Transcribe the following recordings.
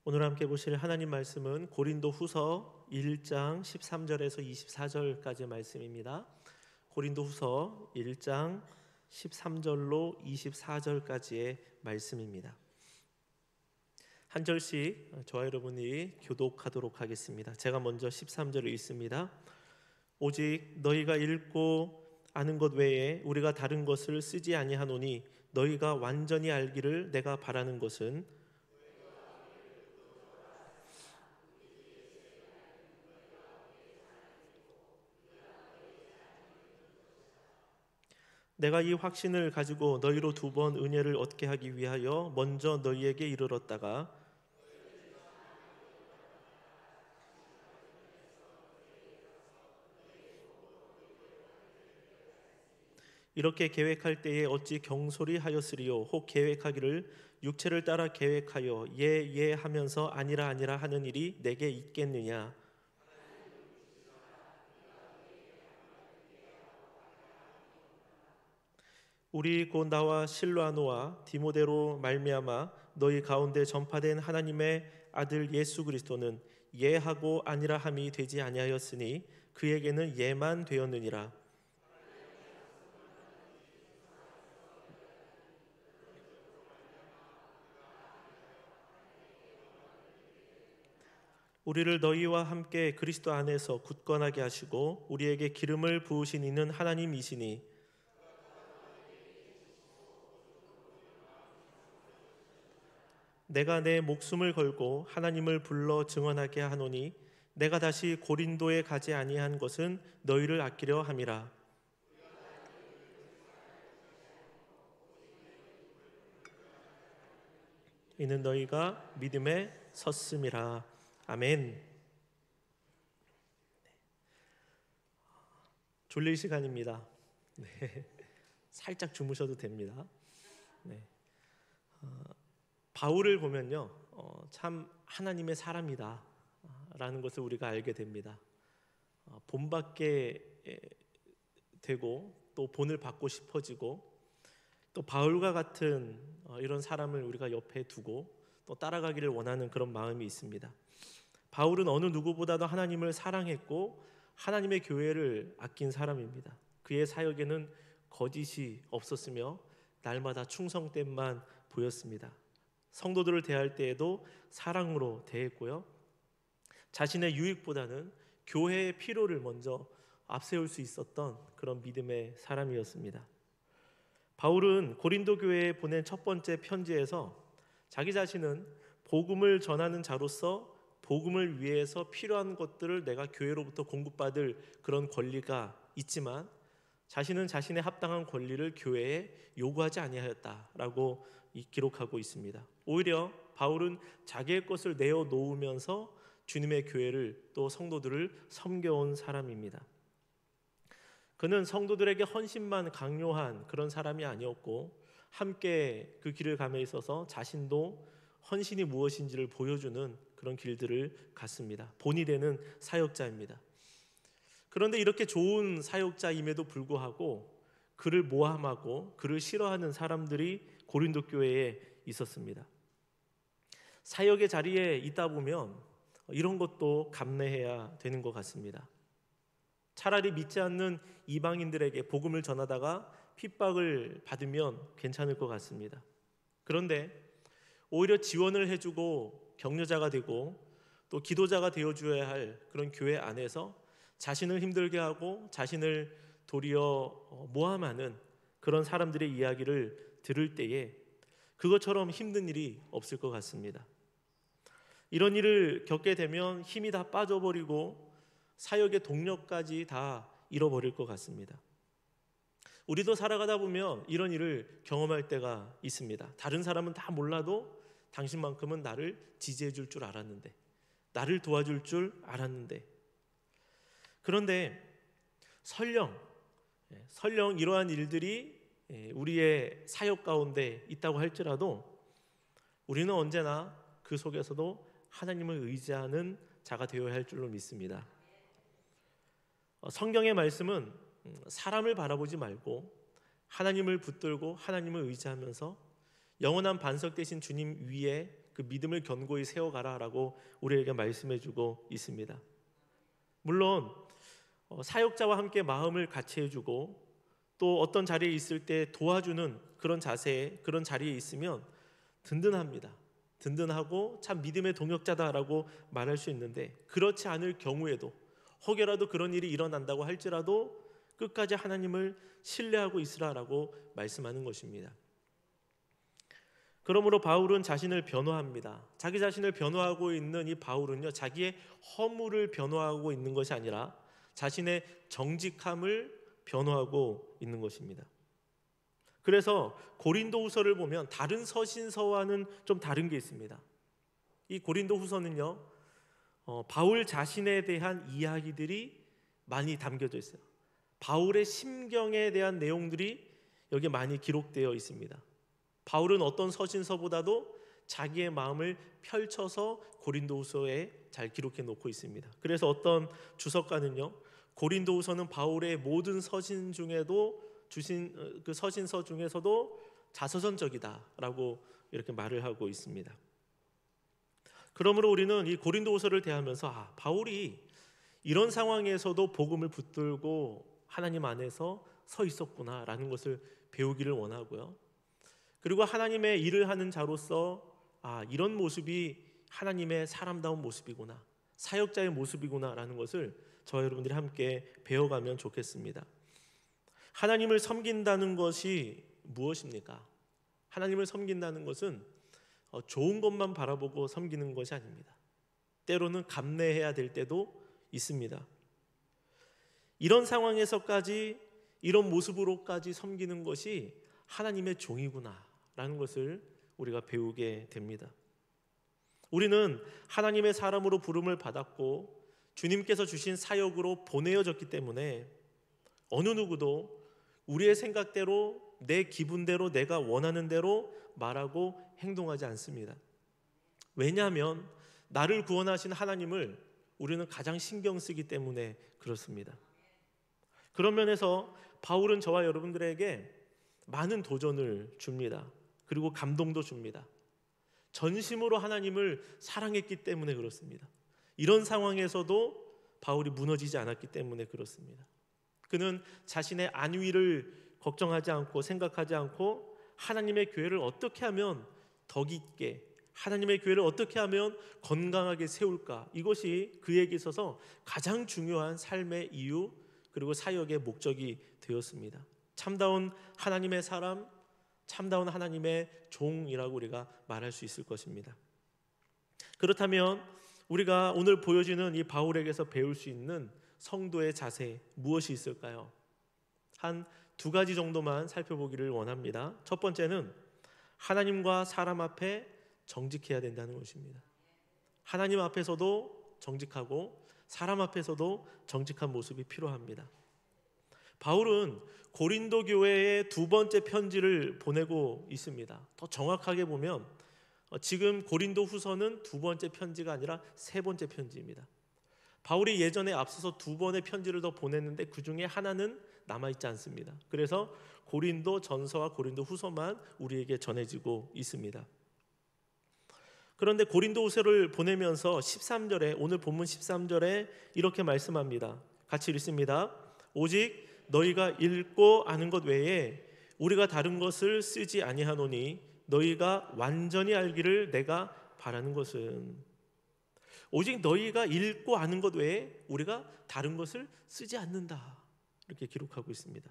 오늘 함께 보실 하나님 말씀은 고린도후서 1장 13절에서 24절까지의 말씀입니다. 고린도후서 1장 13절로 24절까지의 말씀입니다. 한 절씩 저와 여러분이 교독하도록 하겠습니다. 제가 먼저 13절을 읽습니다. 오직 너희가 읽고 아는 것 외에 우리가 다른 것을 쓰지 아니하노니 너희가 완전히 알기를 내가 바라는 것은 내가 이 확신을 가지고 너희로 2번 은혜를 얻게 하기 위하여 먼저 너희에게 이르렀다가 이렇게 계획할 때에 어찌 경솔히 하였으리요. 혹 계획하기를 육체를 따라 계획하여 예 하면서 아니라 하는 일이 내게 있겠느냐. 우리 곧 나와 실로아노와 디모데로 말미암아 너희 가운데 전파된 하나님의 아들 예수 그리스도는 예하고 아니라 함이 되지 아니하였으니 그에게는 예만 되었느니라. 우리를 너희와 함께 그리스도 안에서 굳건하게 하시고 우리에게 기름을 부으신 이는 하나님이시니 내가 내 목숨을 걸고 하나님을 불러 증언하게 하노니 내가 다시 고린도에 가지 아니한 것은 너희를 아끼려 함이라. 이는 너희가 믿음에 섰음이라. 아멘. 졸릴 시간입니다. 네. 살짝 주무셔도 됩니다. 네. 바울을 보면요, 참 하나님의 사람이다 라는 것을 우리가 알게 됩니다. 본받게 되고 또 본을 받고 싶어지고 또 바울과 같은 이런 사람을 우리가 옆에 두고 또 따라가기를 원하는 그런 마음이 있습니다. 바울은 어느 누구보다도 하나님을 사랑했고 하나님의 교회를 아낀 사람입니다. 그의 사역에는 거짓이 없었으며 날마다 충성됨만 보였습니다. 성도들을 대할 때에도 사랑으로 대했고요. 자신의 유익보다는 교회의 필요를 먼저 앞세울 수 있었던 그런 믿음의 사람이었습니다. 바울은 고린도 교회에 보낸 첫 번째 편지에서 자기 자신은 복음을 전하는 자로서 복음을 위해서 필요한 것들을 내가 교회로부터 공급받을 그런 권리가 있지만 자신은 자신의 합당한 권리를 교회에 요구하지 아니하였다라고 기록하고 있습니다. 오히려 바울은 자기의 것을 내어놓으면서 주님의 교회를 또 성도들을 섬겨온 사람입니다. 그는 성도들에게 헌신만 강요한 그런 사람이 아니었고 함께 그 길을 감에 있어서 자신도 헌신이 무엇인지를 보여주는 그런 길들을 갔습니다. 본이 되는 사역자입니다. 그런데 이렇게 좋은 사역자임에도 불구하고 그를 모함하고 그를 싫어하는 사람들이 고린도 교회에 있었습니다. 사역의 자리에 있다 보면 이런 것도 감내해야 되는 것 같습니다. 차라리 믿지 않는 이방인들에게 복음을 전하다가 핍박을 받으면 괜찮을 것 같습니다. 그런데 오히려 지원을 해주고 격려자가 되고 또 기도자가 되어줘야 할 그런 교회 안에서 자신을 힘들게 하고 자신을 도리어 모함하는 그런 사람들의 이야기를 들을 때에 그것처럼 힘든 일이 없을 것 같습니다. 이런 일을 겪게 되면 힘이 다 빠져버리고 사역의 동력까지 다 잃어버릴 것 같습니다. 우리도 살아가다 보면 이런 일을 경험할 때가 있습니다. 다른 사람은 다 몰라도 당신만큼은 나를 지지해 줄 줄 알았는데, 나를 도와줄 줄 알았는데, 그런데 설령 이러한 일들이 우리의 사역 가운데 있다고 할지라도 우리는 언제나 그 속에서도 하나님을 의지하는 자가 되어야 할 줄로 믿습니다. 성경의 말씀은 사람을 바라보지 말고 하나님을 붙들고 하나님을 의지하면서 영원한 반석 되신 주님 위에 그 그 믿음을 견고히 세워가라라고 우리에게 말씀해주고 있습니다. 물론 사역자와 함께 마음을 같이 해주고 또 어떤 자리에 있을 때 도와주는 그런 자세에, 그런 자리에 있으면 든든합니다. 든든하고 참 믿음의 동역자다라고 말할 수 있는데, 그렇지 않을 경우에도 혹여라도 그런 일이 일어난다고 할지라도 끝까지 하나님을 신뢰하고 있으라라고 말씀하는 것입니다. 그러므로 바울은 자신을 변호합니다. 자기 자신을 변호하고 있는 이 바울은요, 자기의 허물을 변호하고 있는 것이 아니라 자신의 정직함을 변호하고 있는 것입니다. 그래서 고린도후서를 보면 다른 서신서와는 좀 다른 게 있습니다. 이 고린도후서는요, 바울 자신에 대한 이야기들이 많이 담겨져 있어요. 바울의 심경에 대한 내용들이 여기 많이 기록되어 있습니다. 바울은 어떤 서신서보다도 자기의 마음을 펼쳐서 고린도후서에 잘 기록해 놓고 있습니다. 그래서 어떤 주석가는요, 고린도후서는 바울의 모든 서신 중에도 주신 그 서신서 중에서도 자서전적이다라고 이렇게 말을 하고 있습니다. 그러므로 우리는 이 고린도후서를 대하면서 바울이 이런 상황에서도 복음을 붙들고 하나님 안에서 서 있었구나라는 것을 배우기를 원하고요. 그리고 하나님의 일을 하는 자로서 이런 모습이 하나님의 사람다운 모습이구나, 사역자의 모습이구나라는 것을 저와 여러분들이 함께 배워가면 좋겠습니다. 하나님을 섬긴다는 것이 무엇입니까? 하나님을 섬긴다는 것은 좋은 것만 바라보고 섬기는 것이 아닙니다. 때로는 감내해야 될 때도 있습니다. 이런 상황에서까지, 이런 모습으로까지 섬기는 것이 하나님의 종이구나라는 것을 우리가 배우게 됩니다. 우리는 하나님의 사람으로 부름을 받았고 주님께서 주신 사역으로 보내어졌기 때문에 어느 누구도 우리의 생각대로, 내 기분대로, 내가 원하는 대로 말하고 행동하지 않습니다. 왜냐하면 나를 구원하신 하나님을 우리는 가장 신경 쓰기 때문에 그렇습니다. 그런 면에서 바울은 저와 여러분들에게 많은 도전을 줍니다. 그리고 감동도 줍니다. 전심으로 하나님을 사랑했기 때문에 그렇습니다. 이런 상황에서도 바울이 무너지지 않았기 때문에 그렇습니다. 그는 자신의 안위를 걱정하지 않고 생각하지 않고 하나님의 교회를 어떻게 하면 덕 있게, 하나님의 교회를 어떻게 하면 건강하게 세울까, 이것이 그에게 있어서 가장 중요한 삶의 이유 그리고 사역의 목적이 되었습니다. 참다운 하나님의 사람, 참다운 하나님의 종이라고 우리가 말할 수 있을 것입니다. 그렇다면 우리가 오늘 보여지는 이 바울에게서 배울 수 있는 성도의 자세 무엇이 있을까요? 한 두 가지 정도만 살펴보기를 원합니다. 첫 번째는 하나님과 사람 앞에 정직해야 된다는 것입니다. 하나님 앞에서도 정직하고 사람 앞에서도 정직한 모습이 필요합니다. 바울은 고린도 교회에 두 번째 편지를 보내고 있습니다. 더 정확하게 보면 지금 고린도 후서는 두 번째 편지가 아니라 세 번째 편지입니다. 바울이 예전에 앞서서 두 번의 편지를 더 보냈는데 그 중에 하나는 남아있지 않습니다. 그래서 고린도 전서와 고린도 후서만 우리에게 전해지고 있습니다. 그런데 고린도 후서를 보내면서 13절에, 오늘 본문 13절에 이렇게 말씀합니다. 같이 읽습니다. 오직 너희가 읽고 아는 것 외에 우리가 다른 것을 쓰지 아니하노니 너희가 완전히 알기를 내가 바라는 것은, 오직 너희가 읽고 아는 것 외에 우리가 다른 것을 쓰지 않는다, 이렇게 기록하고 있습니다.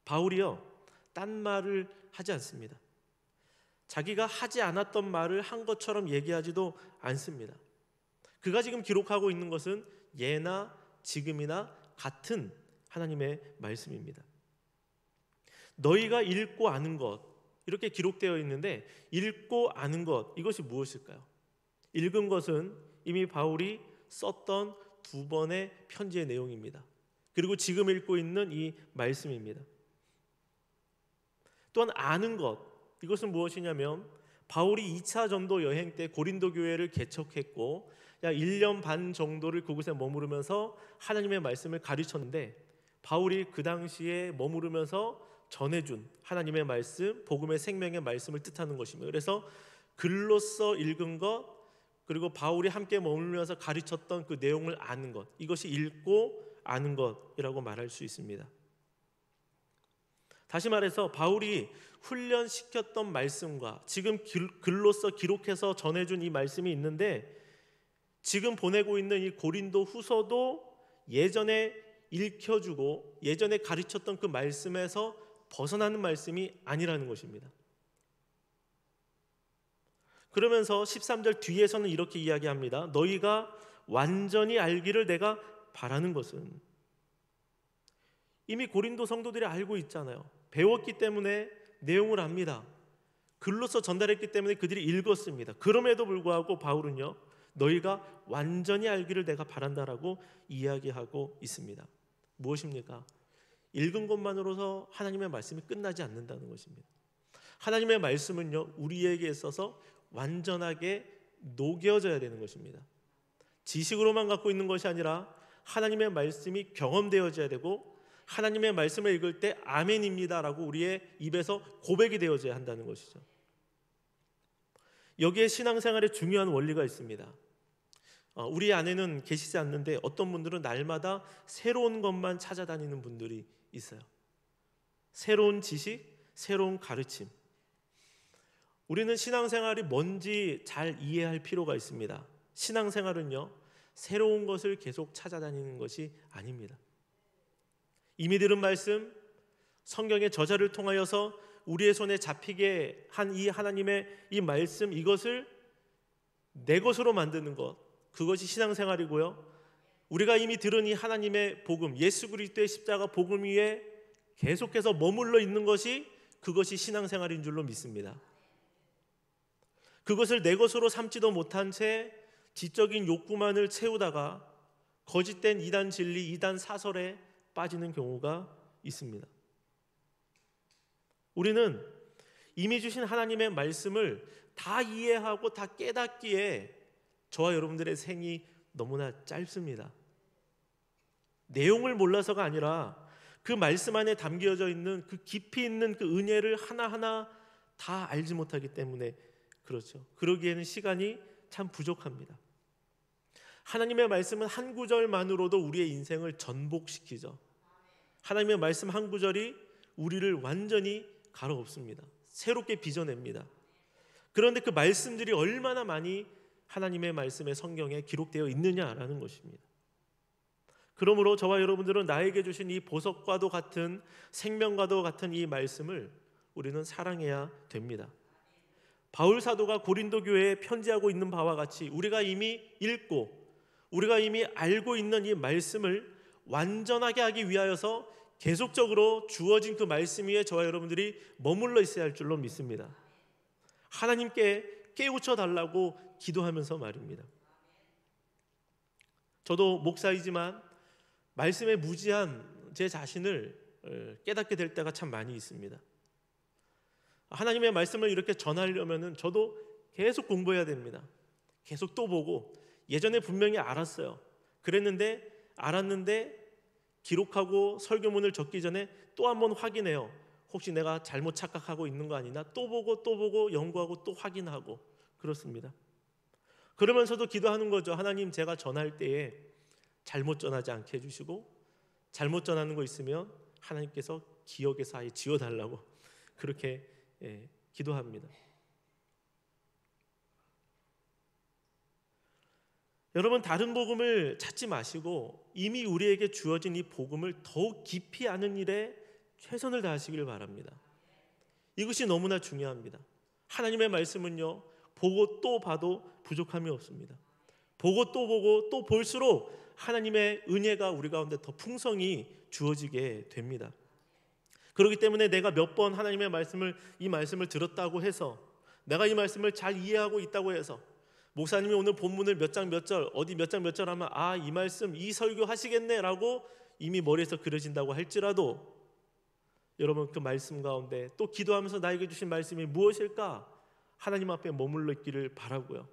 바울이요, 딴 말을 하지 않습니다. 자기가 하지 않았던 말을 한 것처럼 얘기하지도 않습니다. 그가 지금 기록하고 있는 것은 예나 지금이나 같은 하나님의 말씀입니다. 너희가 읽고 아는 것, 이렇게 기록되어 있는데 읽고 아는 것, 이것이 무엇일까요? 읽은 것은 이미 바울이 썼던 두 번의 편지의 내용입니다. 그리고 지금 읽고 있는 이 말씀입니다. 또한 아는 것, 이것은 무엇이냐면 바울이 2차 전도 여행 때 고린도 교회를 개척했고 약 1년 반 정도를 그곳에 머무르면서 하나님의 말씀을 가르쳤는데, 바울이 그 당시에 머무르면서 전해준 하나님의 말씀, 복음의 생명의 말씀을 뜻하는 것입니다. 그래서 글로써 읽은 것, 그리고 바울이 함께 머물면서 가르쳤던 그 내용을 아는 것, 이것이 읽고 아는 것이라고 말할 수 있습니다. 다시 말해서 바울이 훈련시켰던 말씀과 지금 글로써 기록해서 전해준 이 말씀이 있는데, 지금 보내고 있는 이 고린도 후서도 예전에 읽혀주고 예전에 가르쳤던 그 말씀에서 벗어나는 말씀이 아니라는 것입니다. 그러면서 13절 뒤에서는 이렇게 이야기합니다. 너희가 완전히 알기를 내가 바라는 것은, 이미 고린도 성도들이 알고 있잖아요. 배웠기 때문에 내용을 압니다. 글로서 전달했기 때문에 그들이 읽었습니다. 그럼에도 불구하고 바울은요, 너희가 완전히 알기를 내가 바란다라고 이야기하고 있습니다. 무엇입니까? 읽은 것만으로서 하나님의 말씀이 끝나지 않는다는 것입니다. 하나님의 말씀은요, 우리에게 있어서 완전하게 녹여져야 되는 것입니다. 지식으로만 갖고 있는 것이 아니라 하나님의 말씀이 경험되어져야 되고, 하나님의 말씀을 읽을 때 아멘입니다라고 우리의 입에서 고백이 되어져야 한다는 것이죠. 여기에 신앙생활에 중요한 원리가 있습니다. 우리 안에는 계시지 않는데 어떤 분들은 날마다 새로운 것만 찾아다니는 분들이 있어요. 새로운 지식, 새로운 가르침. 우리는 신앙생활이 뭔지 잘 이해할 필요가 있습니다. 신앙생활은요, 새로운 것을 계속 찾아다니는 것이 아닙니다. 이미 들은 말씀, 성경의 저자를 통하여서 우리의 손에 잡히게 한 이 하나님의 이 말씀, 이것을 내 것으로 만드는 것, 그것이 신앙생활이고요. 우리가 이미 들은 이 하나님의 복음, 예수 그리스도의 십자가 복음 위에 계속해서 머물러 있는 것이, 그것이 신앙생활인 줄로 믿습니다. 그것을 내 것으로 삼지도 못한 채 지적인 욕구만을 채우다가 거짓된 이단 진리, 이단 사설에 빠지는 경우가 있습니다. 우리는 이미 주신 하나님의 말씀을 다 이해하고 다 깨닫기에 저와 여러분들의 생이 너무나 짧습니다. 내용을 몰라서가 아니라 그 말씀 안에 담겨져 있는 그 깊이 있는 그 은혜를 하나하나 다 알지 못하기 때문에 그렇죠. 그러기에는 시간이 참 부족합니다. 하나님의 말씀은 한 구절만으로도 우리의 인생을 전복시키죠. 하나님의 말씀 한 구절이 우리를 완전히 갈아엎습니다. 새롭게 빚어냅니다. 그런데 그 말씀들이 얼마나 많이 하나님의 말씀의 성경에 기록되어 있느냐라는 것입니다. 그러므로 저와 여러분들은 나에게 주신 이 보석과도 같은, 생명과도 같은 이 말씀을 우리는 사랑해야 됩니다. 바울 사도가 고린도 교회에 편지하고 있는 바와 같이 우리가 이미 읽고 우리가 이미 알고 있는 이 말씀을 완전하게 하기 위하여서 계속적으로 주어진 그 말씀 위에 저와 여러분들이 머물러 있어야 할 줄로 믿습니다. 하나님께 깨우쳐 달라고 기도하면서 말입니다. 저도 목사이지만 말씀에 무지한 제 자신을 깨닫게 될 때가 참 많이 있습니다. 하나님의 말씀을 이렇게 전하려면 저도 계속 공부해야 됩니다. 계속 또 보고, 예전에 분명히 알았는데 기록하고 설교문을 적기 전에 또 한번 확인해요. 혹시 내가 잘못 착각하고 있는 거 아니나, 또 보고 연구하고 또 확인하고 그렇습니다. 그러면서도 기도하는 거죠. 하나님, 제가 전할 때에 잘못 전하지 않게 해주시고, 잘못 전하는 거 있으면 하나님께서 기억에서 아예 지워달라고 그렇게 기도합니다. 여러분, 다른 복음을 찾지 마시고 이미 우리에게 주어진 이 복음을 더욱 깊이 아는 일에 최선을 다하시길 바랍니다. 이것이 너무나 중요합니다. 하나님의 말씀은요, 보고 또 봐도 부족함이 없습니다. 보고 또 볼수록 하나님의 은혜가 우리 가운데 더 풍성히 주어지게 됩니다. 그렇기 때문에 내가 몇 번 하나님의 이 말씀을 들었다고 해서, 내가 이 말씀을 잘 이해하고 있다고 해서, 목사님이 오늘 본문을 몇 장 몇 절, 어디 몇 장 몇 절 하면 이 말씀, 이 설교 하시겠네 라고 이미 머리에서 그려진다고 할지라도, 여러분, 그 말씀 가운데 또 기도하면서 나에게 주신 말씀이 무엇일까? 하나님 앞에 머물러 있기를 바라고요.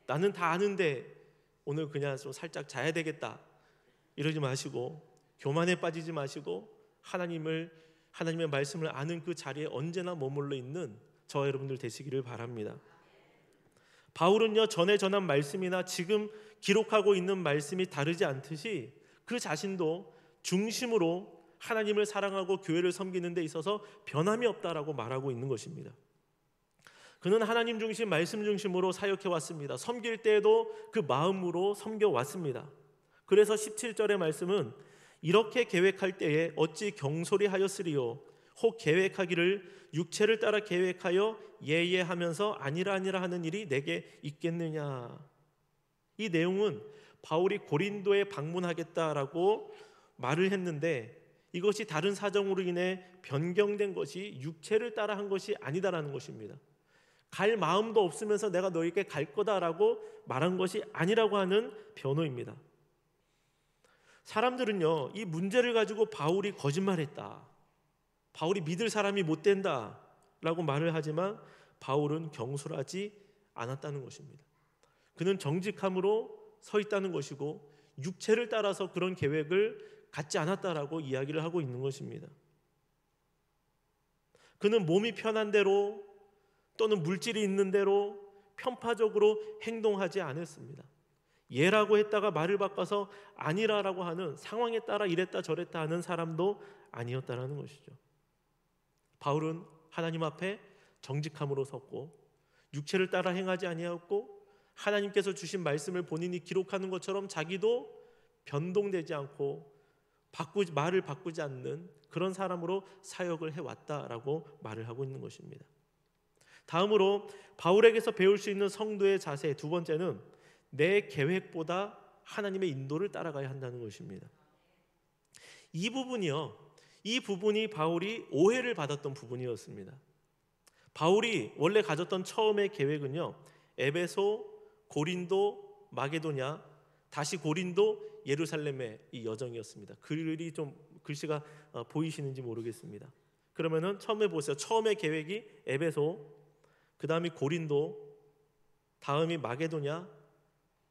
나는 다 아는데 오늘 그냥 좀 살짝 자야 되겠다, 이러지 마시고, 교만에 빠지지 마시고, 하나님의 말씀을 아는 그 자리에 언제나 머물러 있는 저와 여러분들 되시기를 바랍니다. 바울은요, 전에 전한 말씀이나 지금 기록하고 있는 말씀이 다르지 않듯이 그 자신도 중심으로 하나님을 사랑하고 교회를 섬기는 데 있어서 변함이 없다라고 말하고 있는 것입니다. 그는 하나님 중심, 말씀 중심으로 사역해 왔습니다. 섬길 때에도 그 마음으로 섬겨 왔습니다. 그래서 17절의 말씀은 이렇게 계획할 때에 어찌 경솔히 하였으리요 혹 계획하기를 육체를 따라 계획하여 예예하면서 아니라 아니라 하는 일이 내게 있겠느냐. 이 내용은 바울이 고린도에 방문하겠다라고 말을 했는데 이것이 다른 사정으로 인해 변경된 것이 육체를 따라 한 것이 아니다라는 것입니다. 갈 마음도 없으면서 내가 너에게 갈 거다라고 말한 것이 아니라고 하는 변호입니다. 사람들은요, 이 문제를 가지고 바울이 거짓말했다, 바울이 믿을 사람이 못 된다라고 말을 하지만 바울은 경솔하지 않았다는 것입니다. 그는 정직함으로 서 있다는 것이고 육체를 따라서 그런 계획을 갖지 않았다라고 이야기를 하고 있는 것입니다. 그는 몸이 편한 대로 또는 물질이 있는 대로 편파적으로 행동하지 않았습니다. 예라고 했다가 말을 바꿔서 아니라라고 하는, 상황에 따라 이랬다 저랬다 하는 사람도 아니었다라는 것이죠. 바울은 하나님 앞에 정직함으로 섰고 육체를 따라 행하지 아니하였고 하나님께서 주신 말씀을 본인이 기록하는 것처럼 자기도 변동되지 않고 말을 바꾸지 않는 그런 사람으로 사역을 해왔다라고 말을 하고 있는 것입니다. 다음으로 바울에게서 배울 수 있는 성도의 자세, 두 번째는 내 계획보다 하나님의 인도를 따라가야 한다는 것입니다. 이 부분이 바울이 오해를 받았던 부분이었습니다. 바울이 원래 가졌던 처음의 계획은요, 에베소, 고린도, 마게도냐, 다시 고린도, 예루살렘의 이 여정이었습니다. 글씨가 보이시는지 모르겠습니다. 그러면은 처음에 보세요. 처음의 계획이 에베소, 그 다음이 고린도, 다음이 마게도냐,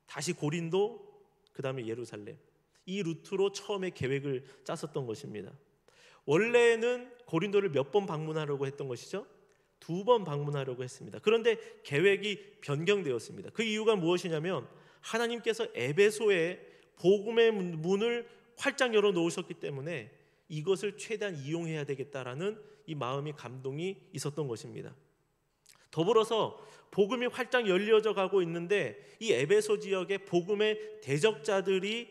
다시 고린도, 그 다음에 예루살렘. 이 루트로 처음에 계획을 짰었던 것입니다. 원래는 고린도를 몇 번 방문하려고 했던 것이죠? 2번 방문하려고 했습니다. 그런데 계획이 변경되었습니다. 그 이유가 무엇이냐면 하나님께서 에베소에 복음의 문을 활짝 열어 놓으셨기 때문에 이것을 최대한 이용해야 되겠다라는 이 마음이, 감동이 있었던 것입니다. 더불어서 복음이 활짝 열려져 가고 있는데 이 에베소 지역의 복음의 대적자들이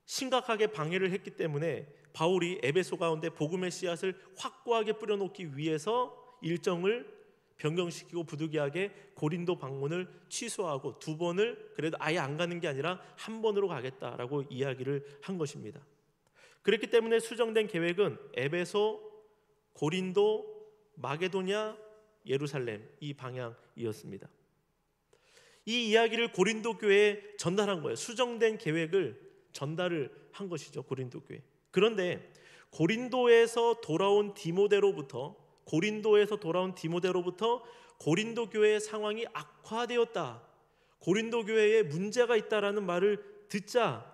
심각하게 방해를 했기 때문에 바울이 에베소 가운데 복음의 씨앗을 확고하게 뿌려놓기 위해서 일정을 변경시키고 부득이하게 고린도 방문을 취소하고 2번을 그래도 아예 안 가는 게 아니라 1번으로 가겠다라고 이야기를 한 것입니다. 그렇기 때문에 수정된 계획은 에베소, 고린도, 마게도냐, 예루살렘, 이 방향이었습니다. 이 이야기를 고린도 교회에 전달한 거예요. 수정된 계획을 전달을 한 것이죠, 고린도 교회. 그런데 고린도에서 돌아온 디모데로부터 고린도 교회의 상황이 악화되었다, 고린도 교회에 문제가 있다라는 말을 듣자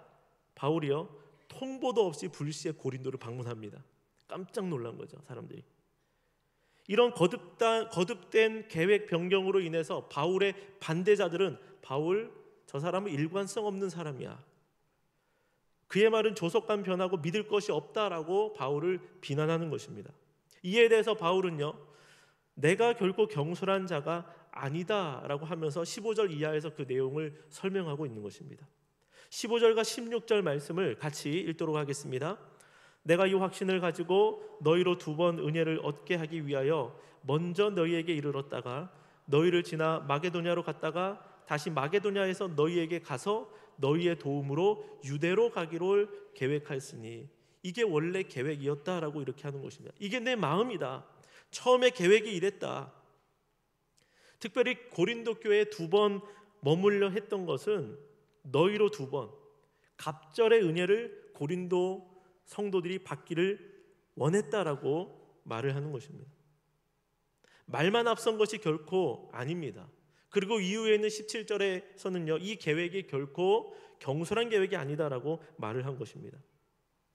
바울이요, 통보도 없이 불시에 고린도를 방문합니다. 깜짝 놀란 거죠, 사람들이. 이런 거듭된 계획 변경으로 인해서 바울의 반대자들은 바울, 저 사람은 일관성 없는 사람이야, 그의 말은 조속간 변하고 믿을 것이 없다라고 바울을 비난하는 것입니다. 이에 대해서 바울은요, 내가 결코 경솔한 자가 아니다라고 하면서 15절 이하에서 그 내용을 설명하고 있는 것입니다. 15절과 16절 말씀을 같이 읽도록 하겠습니다. 내가 이 확신을 가지고 너희로 2번 은혜를 얻게 하기 위하여 먼저 너희에게 이르렀다가 너희를 지나 마게도냐로 갔다가 다시 마게도냐에서 너희에게 가서 너희의 도움으로 유대로 가기를 계획하였으니, 이게 원래 계획이었다라고 이렇게 하는 것입니다. 이게 내 마음이다. 처음에 계획이 이랬다. 특별히 고린도 교회에 2번 머물려 했던 것은 너희로 2번, 갑절의 은혜를 고린도 성도들이 받기를 원했다라고 말을 하는 것입니다. 말만 앞선 것이 결코 아닙니다. 그리고 이후에는 17절에서는요, 이 계획이 결코 경솔한 계획이 아니다라고 말을 한 것입니다.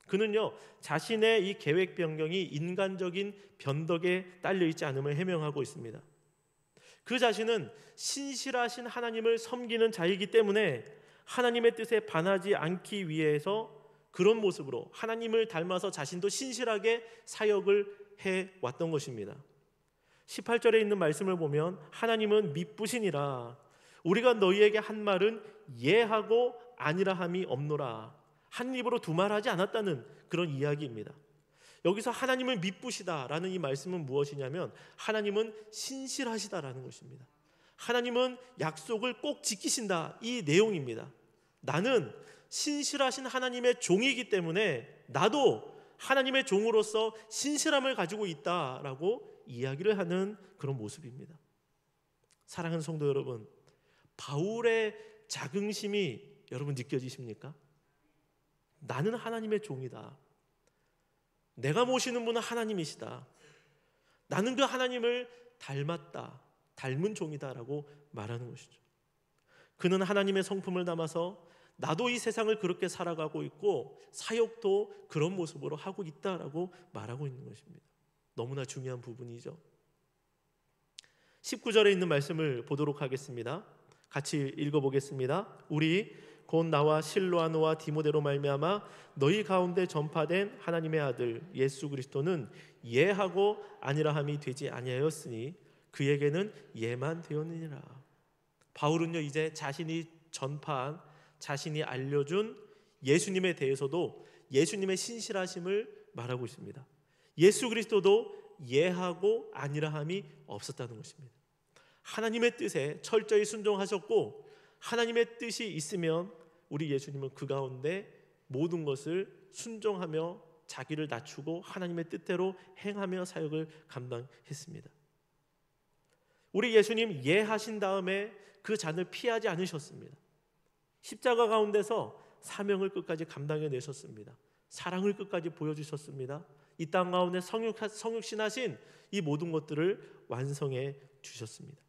그는요, 자신의 이 계획 변경이 인간적인 변덕에 딸려 있지 않음을 해명하고 있습니다. 그 자신은 신실하신 하나님을 섬기는 자이기 때문에 하나님의 뜻에 반하지 않기 위해서 그런 모습으로 하나님을 닮아서 자신도 신실하게 사역을 해왔던 것입니다. 18절에 있는 말씀을 보면 하나님은 미쁘시니라. 우리가 너희에게 한 말은 예하고 아니라 함이 없노라. 한 입으로 두 말하지 않았다는 그런 이야기입니다. 여기서 하나님을 미쁘시다라는 이 말씀은 무엇이냐면 하나님은 신실하시다라는 것입니다. 하나님은 약속을 꼭 지키신다, 이 내용입니다. 나는 신실하신 하나님의 종이기 때문에 나도 하나님의 종으로서 신실함을 가지고 있다라고 이야기를 하는 그런 모습입니다. 사랑하는 성도 여러분, 바울의 자긍심이 여러분 느껴지십니까? 나는 하나님의 종이다. 내가 모시는 분은 하나님이시다. 나는 그 하나님을 닮았다, 닮은 종이다라고 말하는 것이죠. 그는 하나님의 성품을 담아서 나도 이 세상을 그렇게 살아가고 있고 사역도 그런 모습으로 하고 있다라고 말하고 있는 것입니다. 너무나 중요한 부분이죠. 19절에 있는 말씀을 보도록 하겠습니다. 같이 읽어보겠습니다. 우리 곧 나와 실로아노와 디모데로 말미암아 너희 가운데 전파된 하나님의 아들 예수 그리스도는 예하고 아니라함이 되지 아니하였으니 그에게는 예만 되었느니라. 바울은요, 이제 자신이 전파한, 자신이 알려준 예수님에 대해서도 예수님의 신실하심을 말하고 있습니다. 예수 그리스도도 예하고 아니라함이 없었다는 것입니다. 하나님의 뜻에 철저히 순종하셨고 하나님의 뜻이 있으면 우리 예수님은 그 가운데 모든 것을 순종하며 자기를 낮추고 하나님의 뜻대로 행하며 사역을 감당했습니다. 우리 예수님 예하신 다음에 그 잔을 피하지 않으셨습니다. 십자가 가운데서 사명을 끝까지 감당해내셨습니다. 사랑을 끝까지 보여주셨습니다. 이 땅 가운데 성육신하신 이 모든 것들을 완성해 주셨습니다.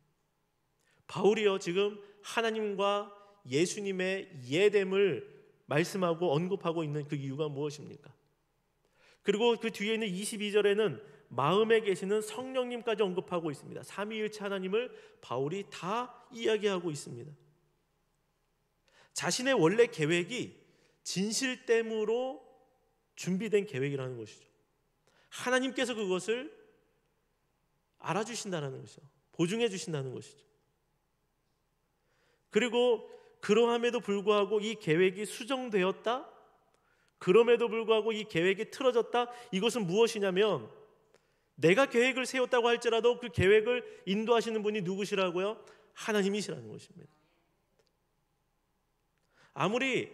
바울이요, 지금 하나님과 예수님의 예됨을 말씀하고 언급하고 있는 그 이유가 무엇입니까? 그리고 그 뒤에 있는 22절에는 마음에 계시는 성령님까지 언급하고 있습니다. 삼위일체 하나님을 바울이 다 이야기하고 있습니다. 자신의 원래 계획이 진실됨으로 준비된 계획이라는 것이죠. 하나님께서 그것을 알아주신다는 것이죠. 보증해 주신다는 것이죠. 그리고 그러함에도 불구하고 이 계획이 수정되었다? 그럼에도 불구하고 이 계획이 틀어졌다? 이것은 무엇이냐면 내가 계획을 세웠다고 할지라도 그 계획을 인도하시는 분이 누구시라고요? 하나님이시라는 것입니다. 아무리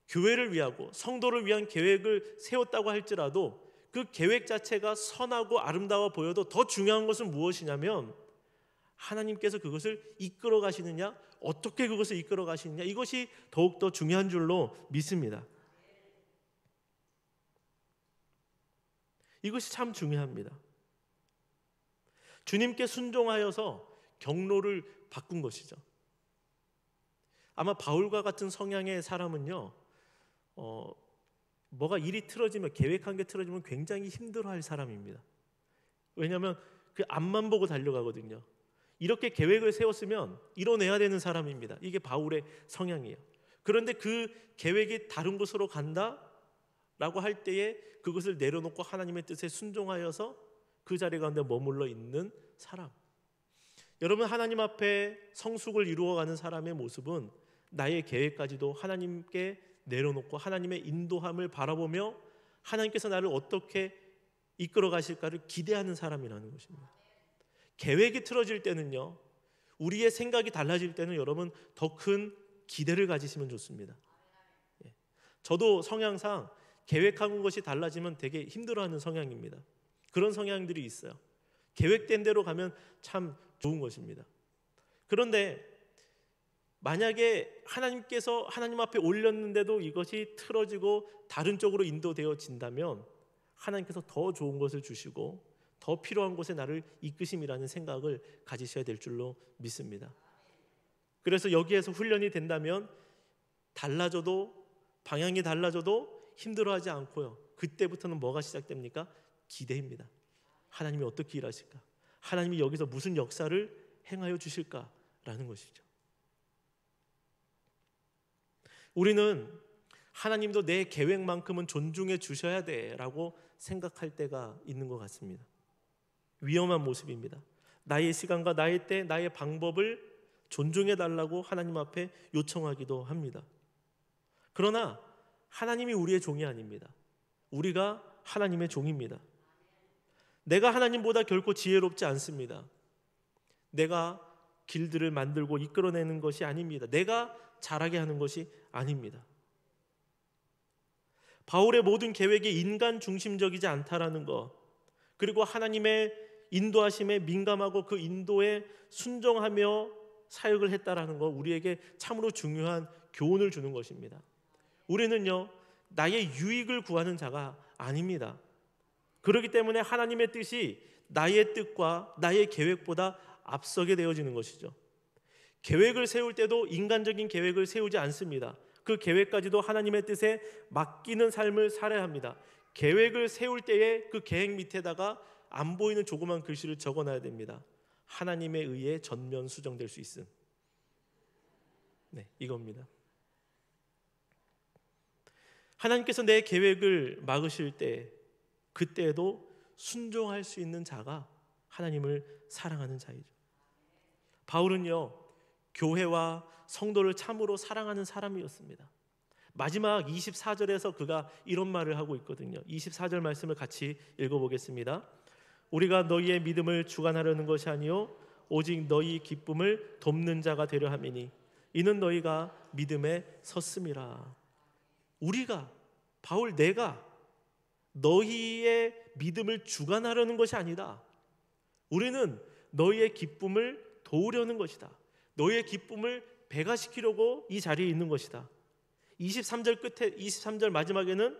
교회를 위하고 성도를 위한 계획을 세웠다고 할지라도 그 계획 자체가 선하고 아름다워 보여도 더 중요한 것은 무엇이냐면 하나님께서 그것을 이끌어 가시느냐, 어떻게 그것을 이끌어 가시느냐, 이것이 더욱더 중요한 줄로 믿습니다. 이것이 참 중요합니다. 주님께 순종하여서 경로를 바꾼 것이죠. 아마 바울과 같은 성향의 사람은요, 뭐가 일이 틀어지면, 계획한 게 틀어지면 굉장히 힘들어할 사람입니다. 왜냐하면 그 앞만 보고 달려가거든요. 이렇게 계획을 세웠으면 이뤄내야 되는 사람입니다. 이게 바울의 성향이에요. 그런데 그 계획이 다른 곳으로 간다라고 할 때에 그것을 내려놓고 하나님의 뜻에 순종하여서 그 자리 가운데 머물러 있는 사람. 여러분, 하나님 앞에 성숙을 이루어가는 사람의 모습은 나의 계획까지도 하나님께 내려놓고 하나님의 인도함을 바라보며 하나님께서 나를 어떻게 이끌어 가실까를 기대하는 사람이라는 것입니다. 계획이 틀어질 때는요, 우리의 생각이 달라질 때는 여러분 더 큰 기대를 가지시면 좋습니다. 저도 성향상 계획한 것이 달라지면 되게 힘들어하는 성향입니다. 그런 성향들이 있어요. 계획된 대로 가면 참 좋은 것입니다. 그런데 만약에 하나님께서 하나님 앞에 올렸는데도 이것이 틀어지고 다른 쪽으로 인도되어진다면 하나님께서 더 좋은 것을 주시고 더 필요한 곳에 나를 이끄심이라는 생각을 가지셔야 될 줄로 믿습니다. 그래서 여기에서 훈련이 된다면 달라져도, 방향이 달라져도 힘들어하지 않고요, 그때부터는 뭐가 시작됩니까? 기대입니다. 하나님이 어떻게 일하실까? 하나님이 여기서 무슨 역사를 행하여 주실까라는 것이죠. 우리는 하나님도 내 계획만큼은 존중해 주셔야 돼라고 생각할 때가 있는 것 같습니다. 위험한 모습입니다. 나의 시간과 나의 때, 나의 방법을 존중해 달라고 하나님 앞에 요청하기도 합니다. 그러나 하나님이 우리의 종이 아닙니다. 우리가 하나님의 종입니다. 내가 하나님보다 결코 지혜롭지 않습니다. 내가 길들을 만들고 이끌어내는 것이 아닙니다. 내가 잘하게 하는 것이 아닙니다. 바울의 모든 계획이 인간 중심적이지 않다라는 것, 그리고 하나님의 인도하심에 민감하고 그 인도에 순종하며 사역을 했다라는 것, 우리에게 참으로 중요한 교훈을 주는 것입니다. 우리는요, 나의 유익을 구하는 자가 아닙니다. 그렇기 때문에 하나님의 뜻이 나의 뜻과 나의 계획보다 앞서게 되어지는 것이죠. 계획을 세울 때도 인간적인 계획을 세우지 않습니다. 그 계획까지도 하나님의 뜻에 맡기는 삶을 살아야 합니다. 계획을 세울 때에 그 계획 밑에다가 안 보이는 조그만 글씨를 적어놔야 됩니다. 하나님에 의해 전면 수정될 수 있음. 네, 이겁니다. 하나님께서 내 계획을 막으실 때, 그때에도 순종할 수 있는 자가 하나님을 사랑하는 자이죠. 바울은요, 교회와 성도를 참으로 사랑하는 사람이었습니다. 마지막 24절에서 그가 이런 말을 하고 있거든요. 24절 말씀을 같이 읽어보겠습니다. 우리가 너희의 믿음을 주관하려는 것이 아니요 오직 너희 기쁨을 돕는 자가 되려 함이니 이는 너희가 믿음에 섰음이라. 우리가, 바울 내가 너희의 믿음을 주관하려는 것이 아니다. 우리는 너희의 기쁨을 도우려는 것이다. 너희의 기쁨을 배가시키려고 이 자리에 있는 것이다. 23절 끝에, 23절 마지막에는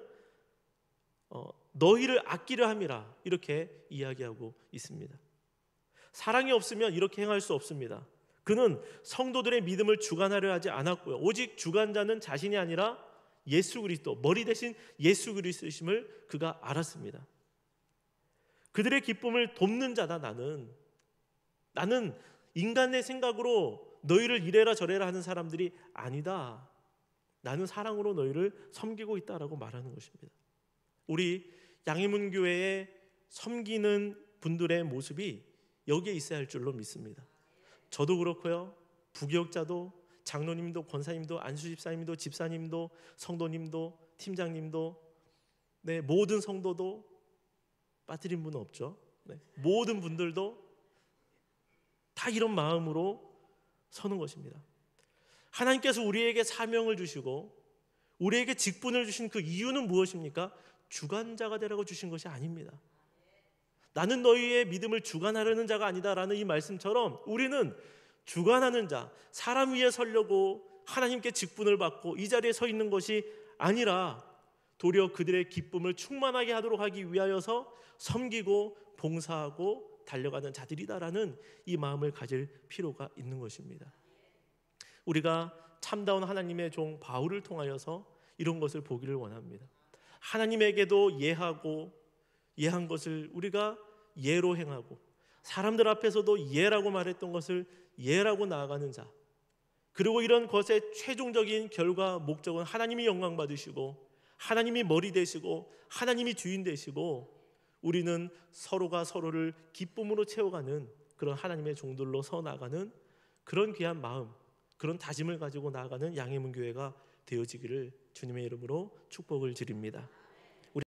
너희를 아끼려 함이라, 이렇게 이야기하고 있습니다. 사랑이 없으면 이렇게 행할 수 없습니다. 그는 성도들의 믿음을 주관하려 하지 않았고요, 오직 주관자는 자신이 아니라 예수 그리스도, 머리 대신 예수 그리스도심을 그가 알았습니다. 그들의 기쁨을 돕는 자다. 나는 인간의 생각으로 너희를 이래라 저래라 하는 사람들이 아니다. 나는 사랑으로 너희를 섬기고 있다라고 말하는 것입니다. 우리 양희문 교회에 섬기는 분들의 모습이 여기에 있어야 할 줄로 믿습니다. 저도 그렇고요, 부교육자도, 장로님도, 권사님도, 안수집사님도, 집사님도, 성도님도, 팀장님도, 네, 모든 성도도, 빠뜨린 분은 없죠. 네, 모든 분들도 다 이런 마음으로 서는 것입니다. 하나님께서 우리에게 사명을 주시고 우리에게 직분을 주신 그 이유는 무엇입니까? 주관자가 되라고 주신 것이 아닙니다. 나는 너희의 믿음을 주관하려는 자가 아니다라는 이 말씀처럼 우리는 주관하는 자, 사람 위에 서려고 하나님께 직분을 받고 이 자리에 서 있는 것이 아니라 도리어 그들의 기쁨을 충만하게 하도록 하기 위하여서 섬기고 봉사하고 달려가는 자들이다라는 이 마음을 가질 필요가 있는 것입니다. 우리가 참다운 하나님의 종 바울을 통하여서 이런 것을 보기를 원합니다. 하나님에게도 예한 것을 우리가 예로 행하고, 사람들 앞에서도 예라고 말했던 것을 예라고 나아가는 자, 그리고 이런 것의 최종적인 결과 목적은 하나님이 영광 받으시고 하나님이 머리 되시고 하나님이 주인 되시고 우리는 서로가 서로를 기쁨으로 채워가는 그런 하나님의 종들로 서 나가는 그런 귀한 마음, 그런 다짐을 가지고 나아가는 양해문 교회가 되어지기를 주님의 이름으로 축복을 드립니다.